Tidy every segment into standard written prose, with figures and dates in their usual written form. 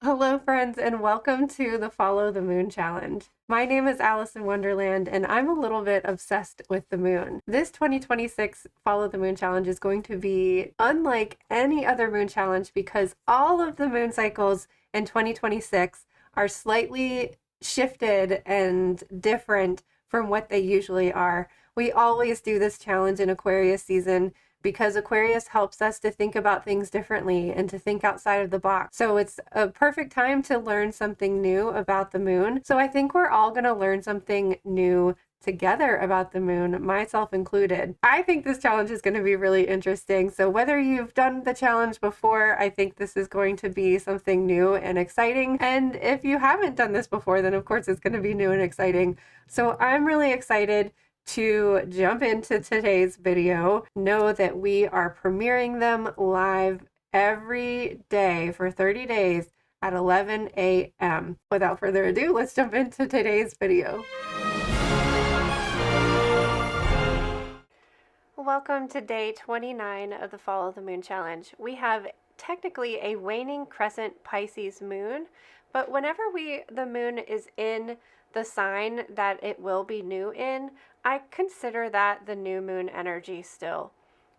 Hello, friends, and welcome to the Follow the Moon Challenge. My name is Alice in Wonderland, and I'm a little bit obsessed with the moon. This 2026 Follow the Moon Challenge is going to be unlike any other moon challenge because all of the moon cycles in 2026 are slightly shifted and different from what they usually are. We always do this challenge in Aquarius season because Aquarius helps us to think about things differently and to think outside of the box. So it's a perfect time to learn something new about the moon. So I think we're all going to learn something new together about the moon, myself included. I think this challenge is going to be really interesting. So whether you've done the challenge before, I think this is going to be something new and exciting. And if you haven't done this before, then of course it's going to be new and exciting. So I'm really excited to jump into today's video. Know that we are premiering them live every day for 30 days at 11 a.m. Without further ado, let's jump into today's video. Welcome to day 29 of the Follow the Moon Challenge. We have technically a waning crescent Pisces moon, but whenever the moon is in the sign that it will be new in, I consider that the new moon energy still.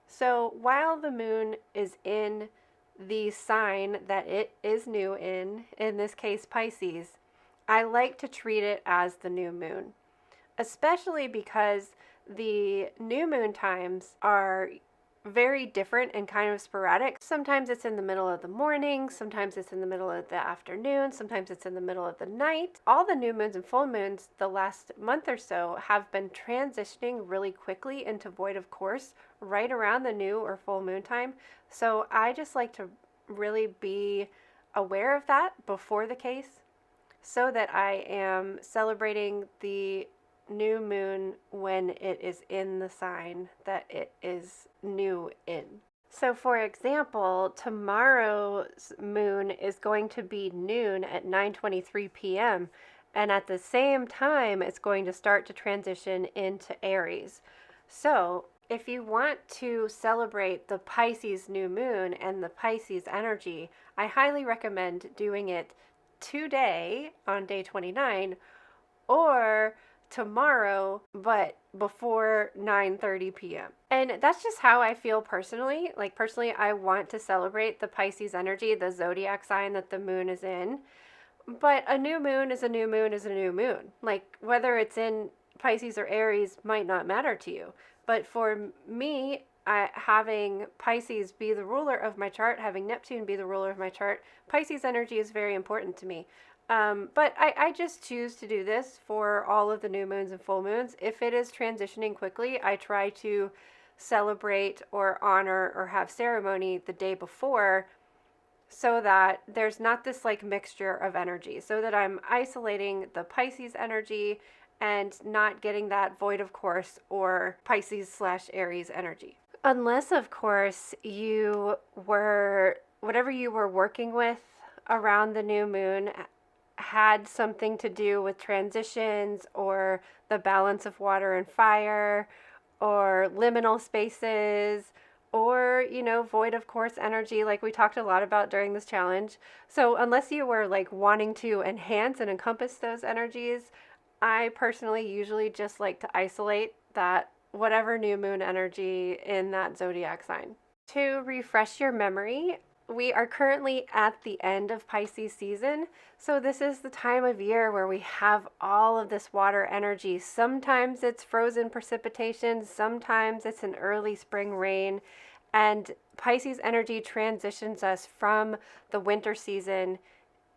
So while the moon is in the sign that it is new in this case Pisces, I like to treat it as the new moon, especially because the new moon times are very different and kind of sporadic. Sometimes it's in the middle of the morning, sometimes it's in the middle of the afternoon, sometimes it's in the middle of the night. All the new moons and full moons the last month or so have been transitioning really quickly into void of course right around the new or full moon time. So I just like to really be aware of that before the case so that I am celebrating the new moon when it is in the sign that it is new in. So for example, tomorrow's moon is going to be noon at 9:23 p.m. and at the same time it's going to start to transition into Aries. So if you want to celebrate the Pisces new moon and the Pisces energy, I highly recommend doing it today on day 29 or tomorrow, but before 9:30 p.m. And that's just how I feel personally. Like personally, I want to celebrate the Pisces energy, the zodiac sign that the moon is in. But a new moon is a new moon is a new moon. Like whether it's in Pisces or Aries might not matter to you. But for me, having Pisces be the ruler of my chart, having Neptune be the ruler of my chart, Pisces energy is very important to me. But I just choose to do this for all of the new moons and full moons. If it is transitioning quickly, I try to celebrate or honor or have ceremony the day before so that there's not this like mixture of energy, so that I'm isolating the Pisces energy and not getting that void of course or Pisces/Aries energy. Unless, of course, whatever you were working with around the new moon had something to do with transitions or the balance of water and fire or liminal spaces or, void of course energy like we talked a lot about during this challenge. So unless you were like wanting to enhance and encompass those energies, I personally usually just like to isolate that whatever new moon energy in that zodiac sign. To refresh your memory, we are currently at the end of Pisces season, so this is the time of year where we have all of this water energy. Sometimes it's frozen precipitation, sometimes it's an early spring rain, and Pisces energy transitions us from the winter season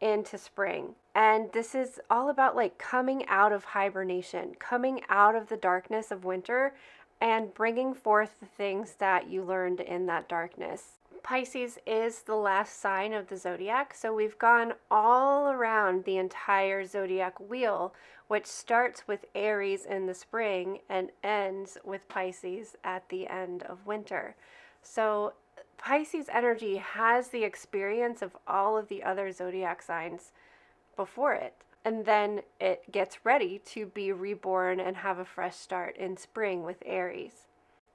into spring. And this is all about like coming out of hibernation, coming out of the darkness of winter and bringing forth the things that you learned in that darkness. Pisces is the last sign of the zodiac, so we've gone all around the entire zodiac wheel, which starts with Aries in the spring and ends with Pisces at the end of winter. So Pisces energy has the experience of all of the other zodiac signs before it, and then it gets ready to be reborn and have a fresh start in spring with Aries.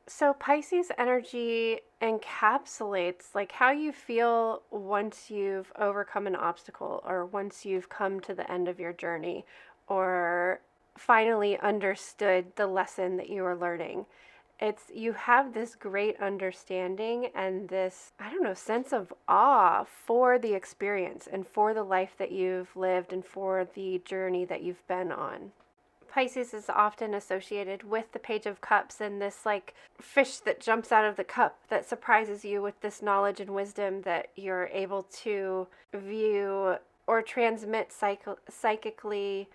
So Pisces energy encapsulates like how you feel once you've overcome an obstacle or once you've come to the end of your journey or finally understood the lesson that you are learning. It's you have this great understanding and this, I don't know, sense of awe for the experience and for the life that you've lived and for the journey that you've been on. Pisces is often associated with the Page of Cups and this like fish that jumps out of the cup that surprises you with this knowledge and wisdom that you're able to view or transmit psychically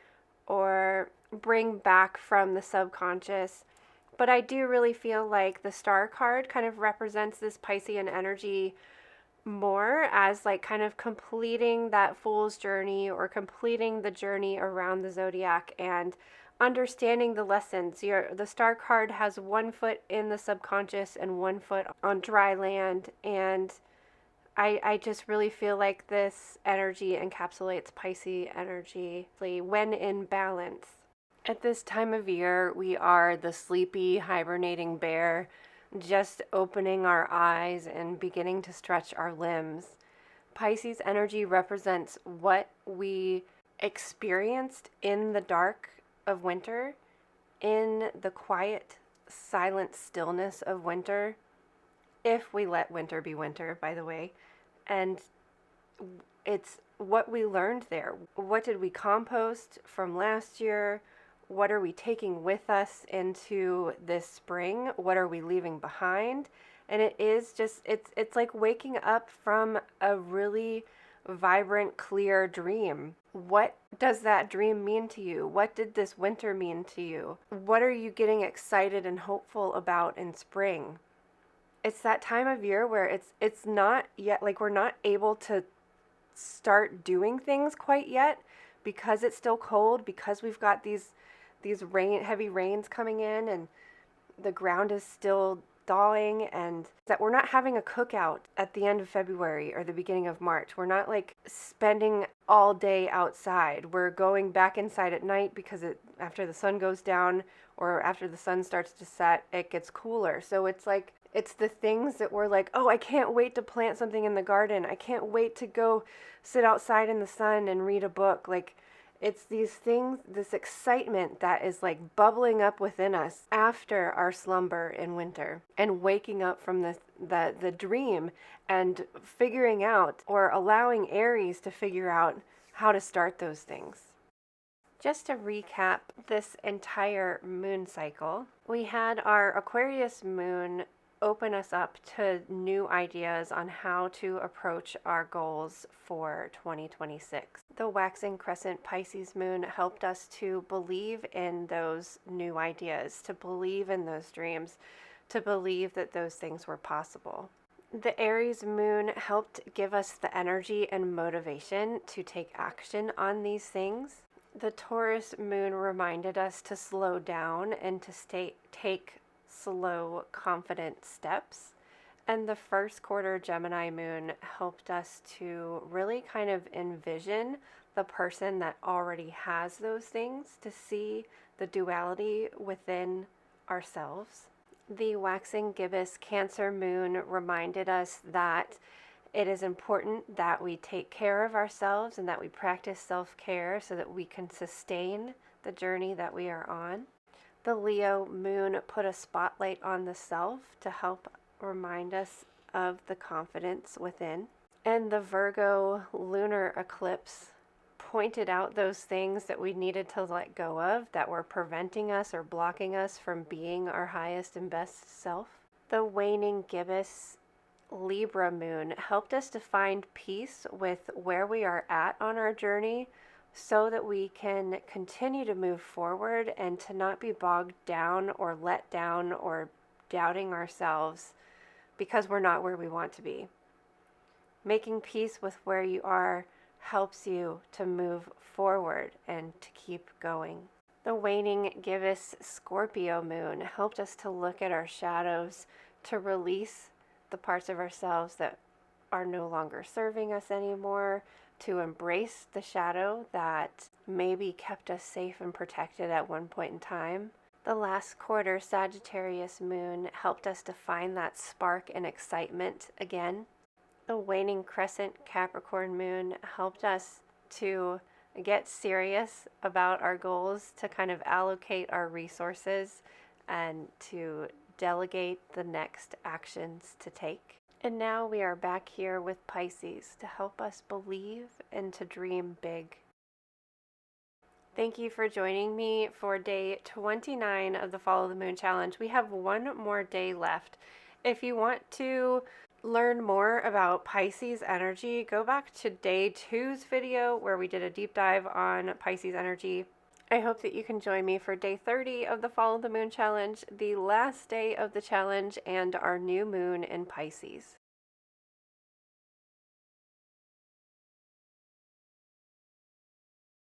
or bring back from the subconscious. But I do really feel like the Star card kind of represents this Piscean energy more as like kind of completing that fool's journey or completing the journey around the zodiac and understanding the lessons. The Star card has one foot in the subconscious and one foot on dry land, and I just really feel like this energy encapsulates Pisces energy when in balance. At this time of year, we are the sleepy, hibernating bear, just opening our eyes and beginning to stretch our limbs. Pisces energy represents what we experienced in the dark of winter, in the quiet, silent stillness of winter, if we let winter be winter, by the way. And it's what we learned there. What did we compost from last year? What are we taking with us into this spring? What are we leaving behind? And it is just, it's like waking up from a really vibrant, clear dream. What does that dream mean to you? What did this winter mean to you? What are you getting excited and hopeful about in spring? It's that time of year where it's not yet, like we're not able to start doing things quite yet because it's still cold, because we've got these heavy rains coming in and the ground is still thawing, and that we're not having a cookout at the end of February or the beginning of March. We're not like spending all day outside. We're going back inside at night because after the sun goes down or after the sun starts to set, it gets cooler. So it's like it's the things that we're like, oh, I can't wait to plant something in the garden. I can't wait to go sit outside in the sun and read a book. Like it's these things, this excitement that is like bubbling up within us after our slumber in winter and waking up from the dream and figuring out or allowing Aries to figure out how to start those things. Just to recap this entire moon cycle, we had our Aquarius moon open us up to new ideas on how to approach our goals for 2026. The waxing crescent Pisces moon helped us to believe in those new ideas, to believe in those dreams, to believe that those things were possible. The Aries moon helped give us the energy and motivation to take action on these things. The Taurus moon reminded us to slow down and to take slow, confident steps. And the first quarter Gemini moon helped us to really kind of envision the person that already has those things, to see the duality within ourselves. The waxing gibbous Cancer moon reminded us that it is important that we take care of ourselves and that we practice self-care so that we can sustain the journey that we are on. The Leo moon put a spotlight on the self to help remind us of the confidence within. And the Virgo lunar eclipse pointed out those things that we needed to let go of that were preventing us or blocking us from being our highest and best self. The waning gibbous Libra moon helped us to find peace with where we are at on our journey, so that we can continue to move forward and to not be bogged down or let down or doubting ourselves because we're not where we want to be. Making peace with where you are helps you to move forward and to keep going. The waning gibbous Scorpio moon helped us to look at our shadows, to release the parts of ourselves that are no longer serving us anymore, to embrace the shadow that maybe kept us safe and protected at one point in time. The last quarter Sagittarius moon helped us to find that spark and excitement again. The waning crescent Capricorn moon helped us to get serious about our goals, to kind of allocate our resources and to delegate the next actions to take. And now we are back here with Pisces to help us believe and to dream big. Thank you for joining me for day 29 of the Follow the Moon Challenge. We have one more day left. If you want to learn more about Pisces energy, go back to day 2's video where we did a deep dive on Pisces energy. I hope that you can join me for day 30 of the Follow the Moon Challenge, the last day of the challenge, and our new moon in Pisces.